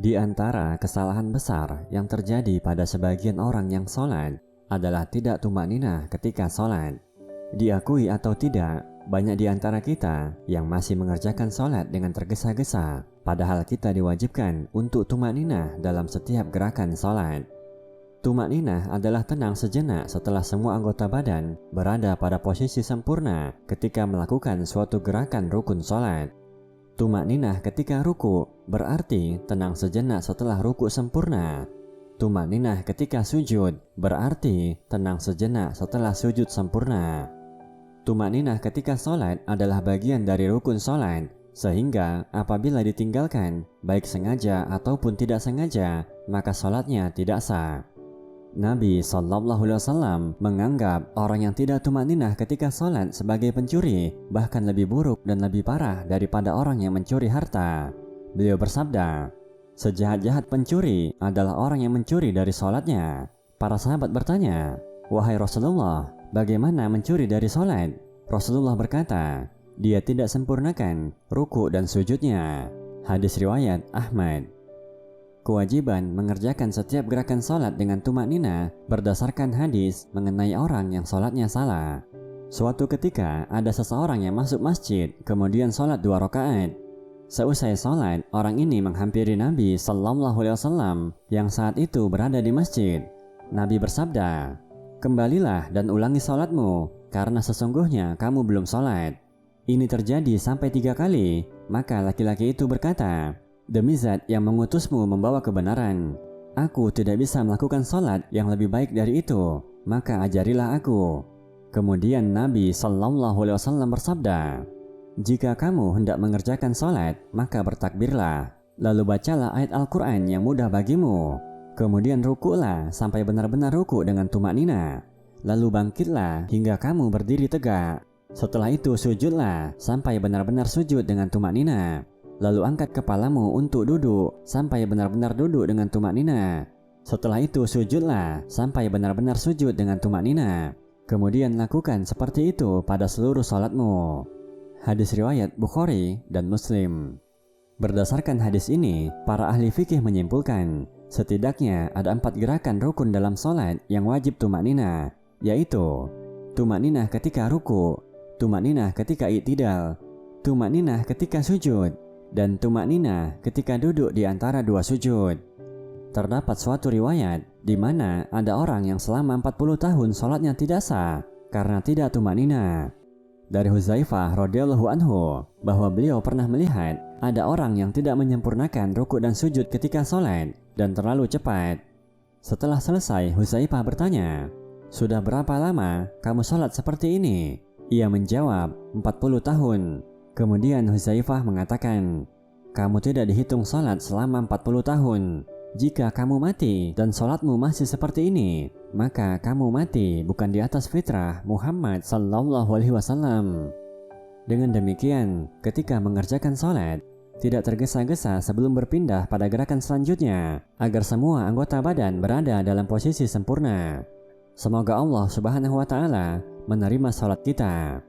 Di antara kesalahan besar yang terjadi pada sebagian orang yang sholat adalah tidak tumakninah ketika sholat. Diakui atau tidak, banyak di antara kita yang masih mengerjakan sholat dengan tergesa-gesa, padahal kita diwajibkan untuk tumakninah dalam setiap gerakan sholat. Tumakninah adalah tenang sejenak setelah semua anggota badan berada pada posisi sempurna ketika melakukan suatu gerakan rukun sholat. Tumakninah ketika ruku berarti tenang sejenak setelah ruku sempurna. Tumakninah ketika sujud berarti tenang sejenak setelah sujud sempurna. Tumakninah ketika sholat adalah bagian dari rukun sholat, sehingga apabila ditinggalkan, baik sengaja ataupun tidak sengaja, maka sholatnya tidak sah. Nabi SAW menganggap orang yang tidak tumakninah ketika sholat sebagai pencuri, bahkan lebih buruk dan lebih parah daripada orang yang mencuri harta. Beliau bersabda, sejahat-jahat pencuri adalah orang yang mencuri dari sholatnya. Para sahabat bertanya, wahai Rasulullah, bagaimana mencuri dari sholat? Rasulullah berkata, dia tidak sempurnakan ruku dan sujudnya. Hadis riwayat Ahmad. Kewajiban mengerjakan setiap gerakan sholat dengan tumakninah berdasarkan hadis mengenai orang yang sholatnya salah. Suatu ketika ada seseorang yang masuk masjid kemudian sholat 2 rakaat. Seusai sholat, orang ini menghampiri Nabi SAW yang saat itu berada di masjid. Nabi bersabda, kembalilah dan ulangi sholatmu karena sesungguhnya kamu belum sholat. Ini terjadi sampai 3 kali, maka laki-laki itu berkata, demi zat yang mengutusmu membawa kebenaran, aku tidak bisa melakukan sholat yang lebih baik dari itu, maka ajarilah aku. Kemudian Nabi SAW bersabda, jika kamu hendak mengerjakan sholat, maka bertakbirlah, lalu bacalah ayat Al-Quran yang mudah bagimu, kemudian rukuklah sampai benar-benar ruku dengan tumakninah, lalu bangkitlah hingga kamu berdiri tegak. Setelah itu sujudlah sampai benar-benar sujud dengan tumakninah. Lalu angkat kepalamu untuk duduk sampai benar-benar duduk dengan tumakninah. Setelah itu sujudlah sampai benar-benar sujud dengan tumakninah. Kemudian lakukan seperti itu pada seluruh salatmu. Hadis riwayat Bukhari dan Muslim. Berdasarkan hadis ini, para ahli fikih menyimpulkan setidaknya ada 4 gerakan rukun dalam salat yang wajib tumakninah, yaitu tumakninah ketika ruku, tumakninah ketika i'tidal, tumakninah ketika sujud, dan tumakninah ketika duduk di antara 2 sujud. Terdapat suatu riwayat di mana ada orang yang selama 40 tahun sholatnya tidak sah karena tidak tumakninah. Dari Huzaifah radhiyallahu anhu bahwa beliau pernah melihat ada orang yang tidak menyempurnakan ruku dan sujud ketika sholat dan terlalu cepat. Setelah selesai, Huzaifah bertanya, sudah berapa lama kamu sholat seperti ini? Ia menjawab, 40 tahun. Kemudian Huzaifah mengatakan, kamu tidak dihitung sholat selama 40 tahun. Jika kamu mati dan sholatmu masih seperti ini, maka kamu mati bukan di atas fitrah Muhammad SAW. Dengan demikian, ketika mengerjakan sholat, tidak tergesa-gesa sebelum berpindah pada gerakan selanjutnya, agar semua anggota badan berada dalam posisi sempurna. Semoga Allah Subhanahu wa Ta'ala menerima sholat kita.